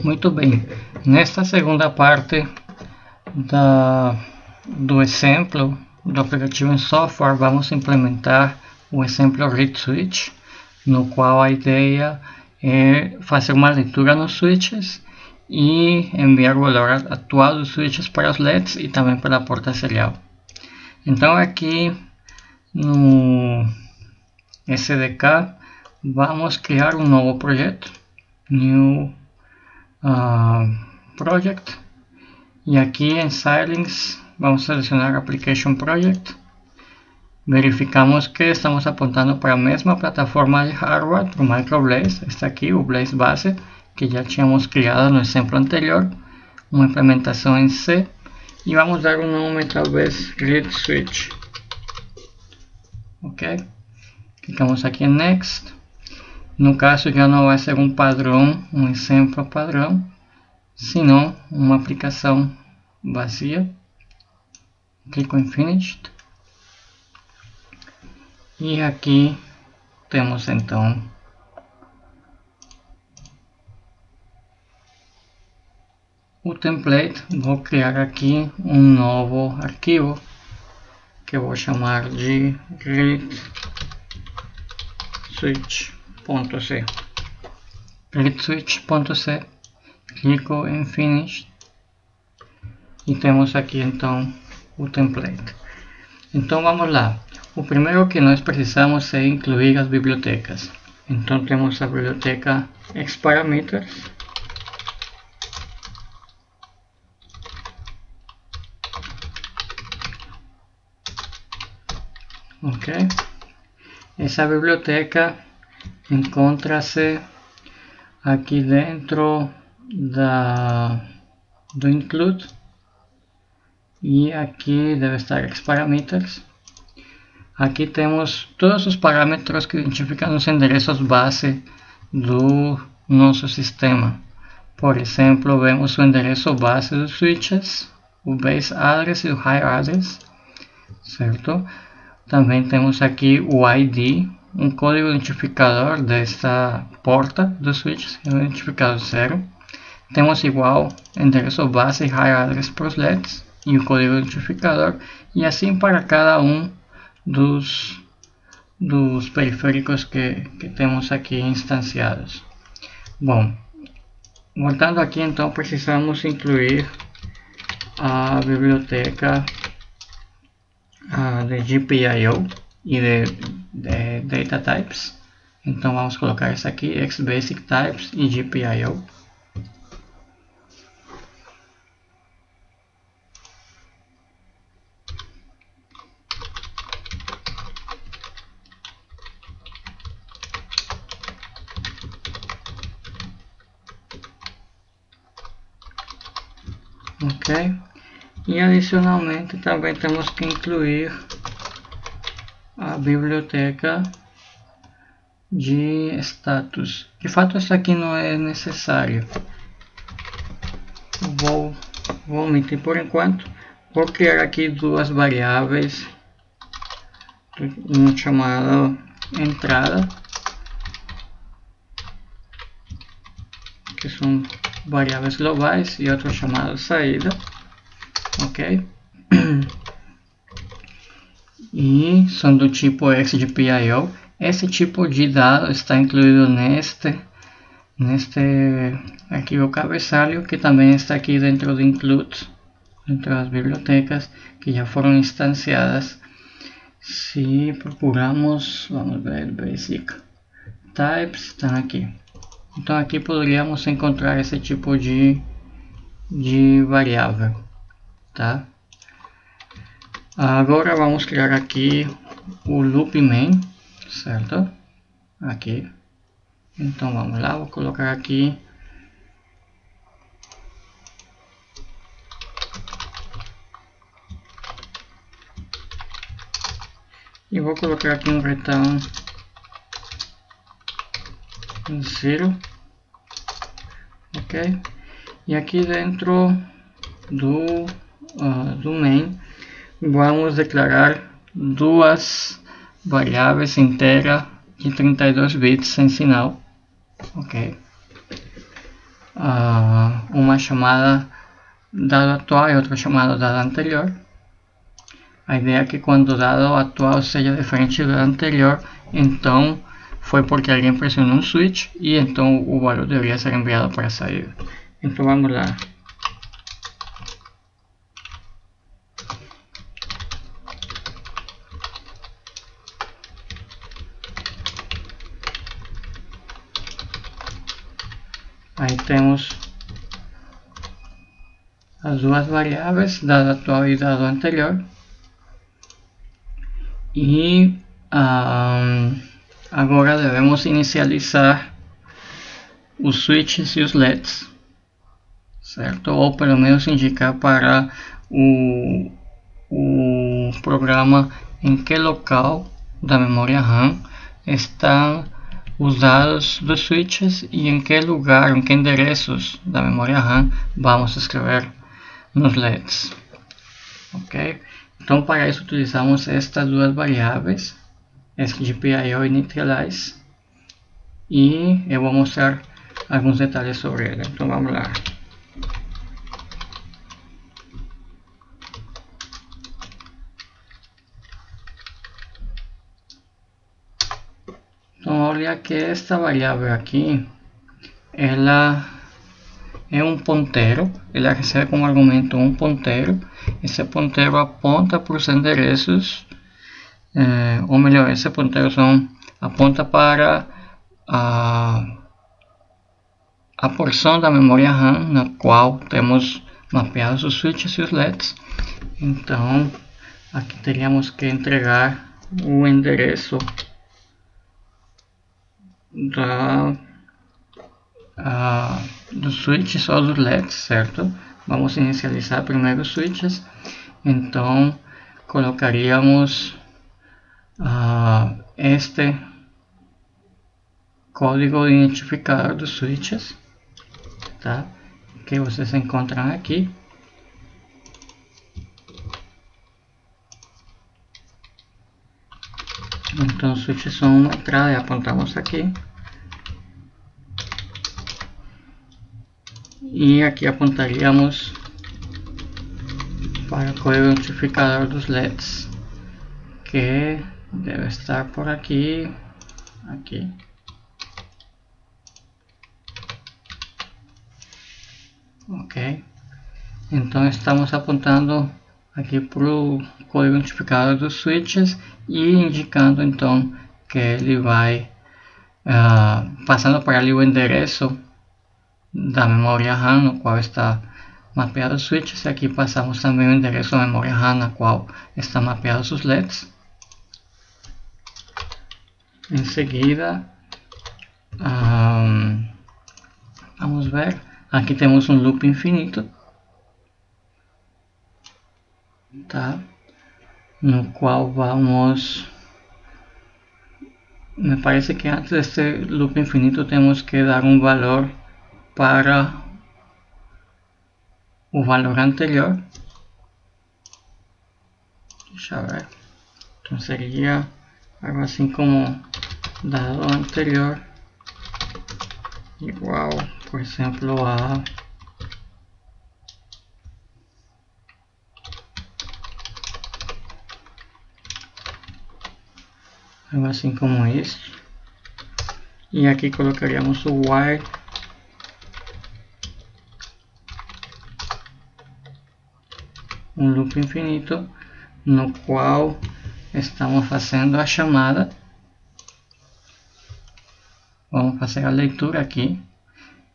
Muito bem, nesta segunda parte do exemplo do aplicativo em software, vamos implementar o exemplo read switch, no qual a ideia é fazer uma leitura nos switches e enviar o valor atual dos switches para os LEDs e também para a porta serial. Então aqui no SDK vamos criar um novo projeto, New Project, e aqui em Xilinx vamos selecionar Application Project. Verificamos que estamos apontando para a mesma plataforma de hardware, para o MicroBlaze. Este aqui, o Blaze Base, que já tínhamos criado no exemplo anterior, uma implementação em C, e vamos dar um nome talvez Read Switch. Ok, clicamos aqui em Next. No caso já não vai ser um padrão, um exemplo padrão, senão uma aplicação vazia. Clico em Finished. E aqui temos então o template. Vou criar aqui um novo arquivo que eu vou chamar de readswitch.c. readswitch.c. Clico em Finish e temos aqui então o template. Então vamos lá. O primeiro que nós precisamos é incluir as bibliotecas. Então temos a biblioteca xParameters. Ok. Essa biblioteca encontra-se aqui dentro do include, e aqui deve estar xParameters. Aqui temos todos os parâmetros que identificam os endereços base do nosso sistema. Por exemplo, vemos o endereço base dos switches, o base address e o high address, certo? Também temos aqui o ID, um código identificador desta porta dos switches, é o identificador 0. Temos igual endereço base e high address para os LEDs e o código identificador, e assim para cada um dos periféricos que temos aqui instanciados. Bom, voltando aqui, então precisamos incluir a biblioteca de GPIO e de Data Types. Então vamos colocar isso aqui, XBasic Types e GPIO. Ok, e adicionalmente também temos que incluir a biblioteca de status. De fato, isso aqui não é necessário. Vou omitir por enquanto. Vou criar aqui duas variáveis, uma chamada entrada, que são variáveis globais, e outra chamada saída. Ok, e são do tipo XGPIO. Esse tipo de dado está incluído neste arquivo cabeçalho, que também está aqui dentro do include, dentro das bibliotecas que já foram instanciadas. Se procuramos, vamos ver, Basic Types, estão aqui. Então aqui poderíamos encontrar esse tipo de variável, tá? Agora vamos criar aqui o loop main, certo? Aqui. Então vamos lá, vou colocar aqui e vou colocar aqui um return 0. Ok, e aqui dentro do main vamos declarar duas variáveis inteiras de 32 bits sem sinal. Ok, uma chamada dado atual e outra chamada dado anterior. A ideia é que quando o dado atual seja diferente do anterior, então foi porque alguém pressionou um switch e então o valor deveria ser enviado para a saída. Então vamos lá. Aí temos as duas variáveis, dado atual e dado anterior. E agora devemos inicializar os switches e os LEDs, certo? Ou pelo menos indicar para o programa em que local da memória RAM estão os dados dos switches e em que lugar, em que endereços da memória RAM vamos escrever nos LEDs. Ok? Então para isso utilizamos estas duas variáveis, GPIO e Initialize, e eu vou mostrar alguns detalhes sobre ela. Então vamos lá. Então olha que esta variável aqui, ela é um ponteiro, ela recebe como argumento um ponteiro. Esse ponteiro aponta para os endereços, ou melhor, esse ponteiro aponta para a porção da memória RAM na qual temos mapeados os switches e os LEDs. Então aqui teríamos que entregar o endereço dos switches ou dos LEDs, certo? Vamos inicializar primeiro os switches, então colocaríamos este código identificador dos switches, tá? Que vocês encontram aqui. Então os switches são uma entrada e apontamos aqui. E aqui apontaríamos para o código identificador dos LEDs, que deve estar por aqui. Ok, então estamos apontando aqui para o código identificador dos switches e indicando então que ele vai passando por ali o endereço da memória RAM no qual está mapeado os switches, e aqui passamos também o endereço da memória RAM na qual está mapeados os LEDs. Em seguida, vamos ver, aqui temos um loop infinito, tá? No qual vamos, me parece que antes deste loop infinito temos que dar um valor para o valor anterior. Deixa eu ver. Então seria algo assim como dado anterior igual, por exemplo, a algo assim como isso. E aqui colocaríamos o while um loop infinito no qual estamos fazendo a chamada. Vamos fazer a leitura aqui.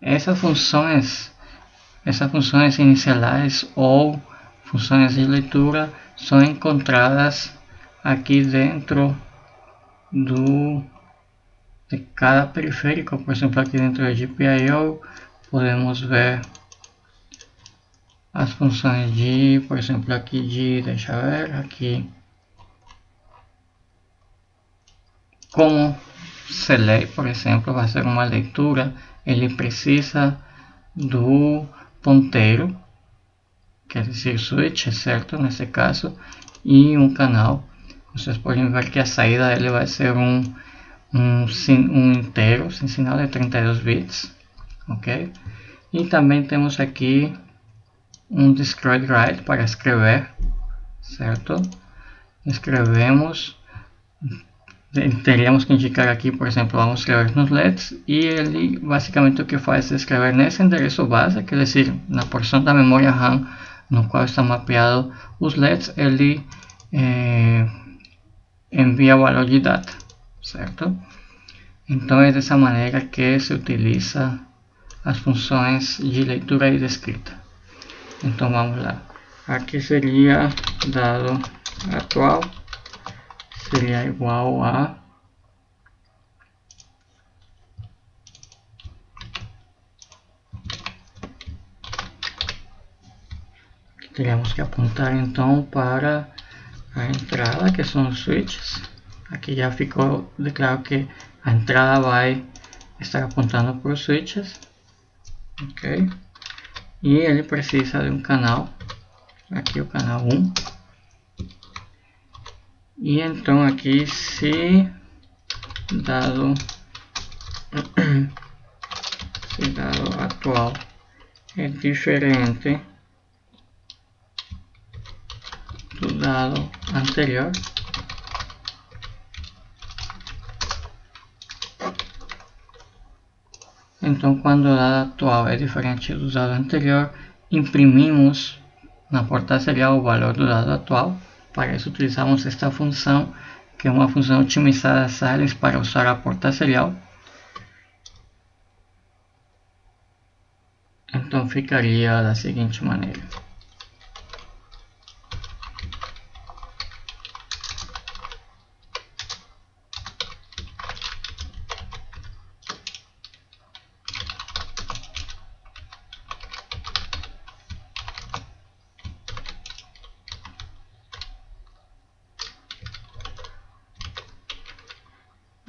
Essas funções iniciais ou funções de leitura são encontradas aqui dentro de cada periférico. Por exemplo, aqui dentro da GPIO podemos ver as funções de, por exemplo, aqui de, deixa eu ver, aqui como se lê, por exemplo, vai ser uma leitura, ele precisa do ponteiro, quer dizer switch, certo, nesse caso, e um canal. Vocês podem ver que a saída dele vai ser um inteiro, sem sinal de 32 bits, ok? E também temos aqui um destroy_write para escrever, certo? Escrevemos, teríamos que indicar aqui, por exemplo, vamos escrever nos LEDs, e ele basicamente o que faz é escrever nesse endereço base, quer dizer, na porção da memória RAM no qual está mapeado os LEDs, ele envia o valor de data, certo? Então é dessa maneira que se utiliza as funções de leitura e de escrita. Então vamos lá. Aqui seria dado atual seria igual a teríamos que apontar então para a entrada, que são os switches. Aqui já ficou claro que a entrada vai estar apontando para os switches, ok? E ele precisa de um canal, aqui o canal 1. E então aqui, se dado atual é diferente do dado anterior, então quando o dado atual é diferente do dado anterior, imprimimos na porta serial o valor do dado atual. Para isso utilizamos esta função, que é uma função otimizada Silence para usar a porta serial. Então ficaria da seguinte maneira.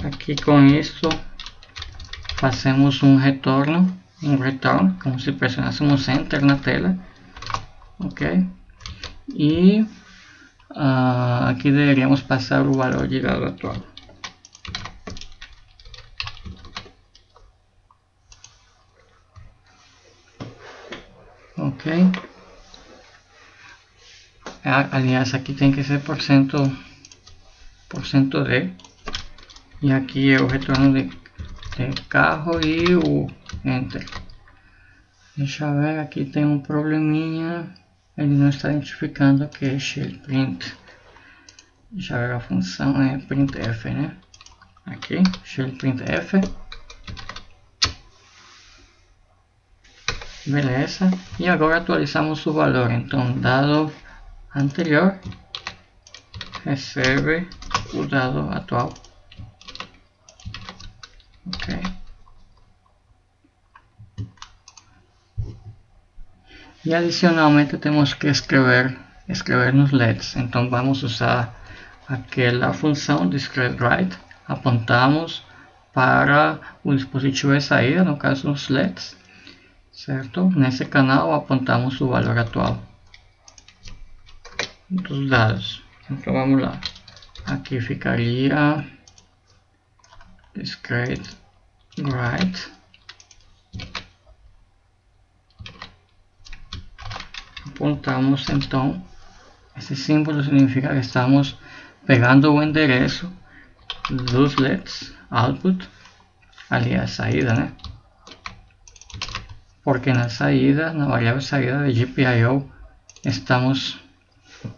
Aqui com isso fazemos um retorn, como se pressionássemos Enter na tela, ok? E aqui deveríamos passar o valor de dado atual. Ok? Aliás, aqui tem que ser %D. E aqui é o retorno de carro e o Enter. Deixa eu ver, aqui tem um probleminha. Ele não está identificando que é shell print. Deixa eu ver, a função é printf, né? Aqui, shell printf. Beleza. E agora atualizamos o valor. Então, dado anterior recebe o dado atual. Ok. E adicionalmente temos que escrever nos LEDs. Então vamos usar aquela função destroy_write. Apontamos para o dispositivo de saída, no caso os LEDs, certo? Nesse canal apontamos o valor atual dos dados. Então vamos lá. Aqui ficaria destroy_write. Apontamos então, esse símbolo significa que estamos pegando o endereço dos LEDs output, ali a saída, né? Porque na saída, na variável saída de GPIO, estamos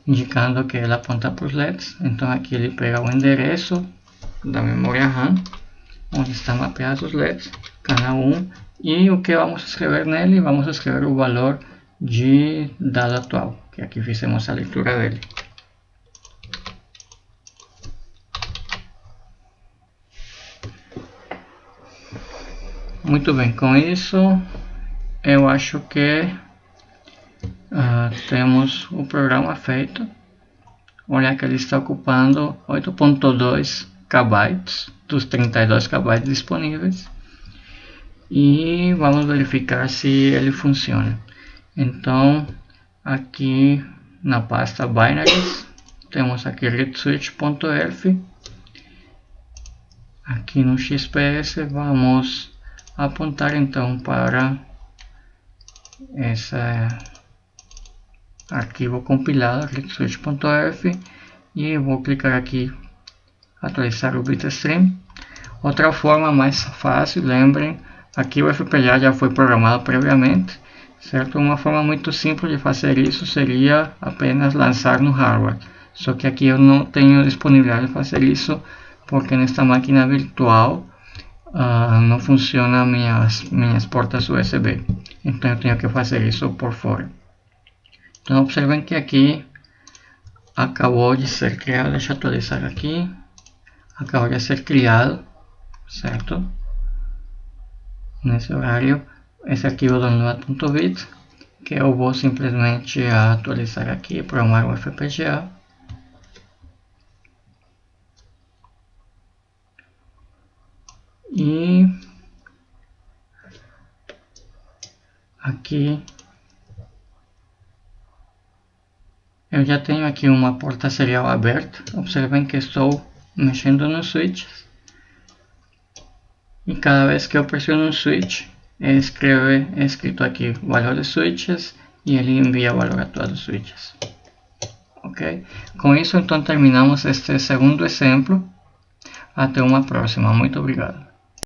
indicando que ela aponta para os LEDs. Então aqui ele pega o endereço da memória RAM, onde estão mapeados os LEDs, canal 1, e o que vamos escrever nele? Vamos escrever o valor de dado atual, que aqui fizemos a leitura dele. Muito bem, com isso eu acho que temos o programa feito. Olha que ele está ocupando 8.2 KB dos 32 KB disponíveis. E vamos verificar se ele funciona. Então, aqui na pasta binaries, temos aqui readswitch.elf. Aqui no XPS vamos apontar então para esse arquivo compilado, clickswitch.orf, e vou clicar aqui atualizar o bitstream. Outra forma mais fácil, lembrem, aqui o FPGA já foi programado previamente, certo? Uma forma muito simples de fazer isso seria apenas lançar no hardware, só que aqui eu não tenho disponibilidade de fazer isso porque nesta máquina virtual não funcionam minhas portas USB, então eu tenho que fazer isso por fora. Então observem que aqui acabou de ser criado, deixa eu atualizar aqui, acabou de ser criado, certo? Nesse horário, esse arquivo download.bit, que eu vou simplesmente atualizar aqui, programar o FPGA. E aqui eu já tenho aqui uma porta serial aberta. Observem que estou mexendo nos switches. E cada vez que eu pressiono um switch, é escrito aqui valor de switches e ele envia o valor atual dos switches. Ok? Com isso, então terminamos este segundo exemplo. Até uma próxima. Muito obrigado.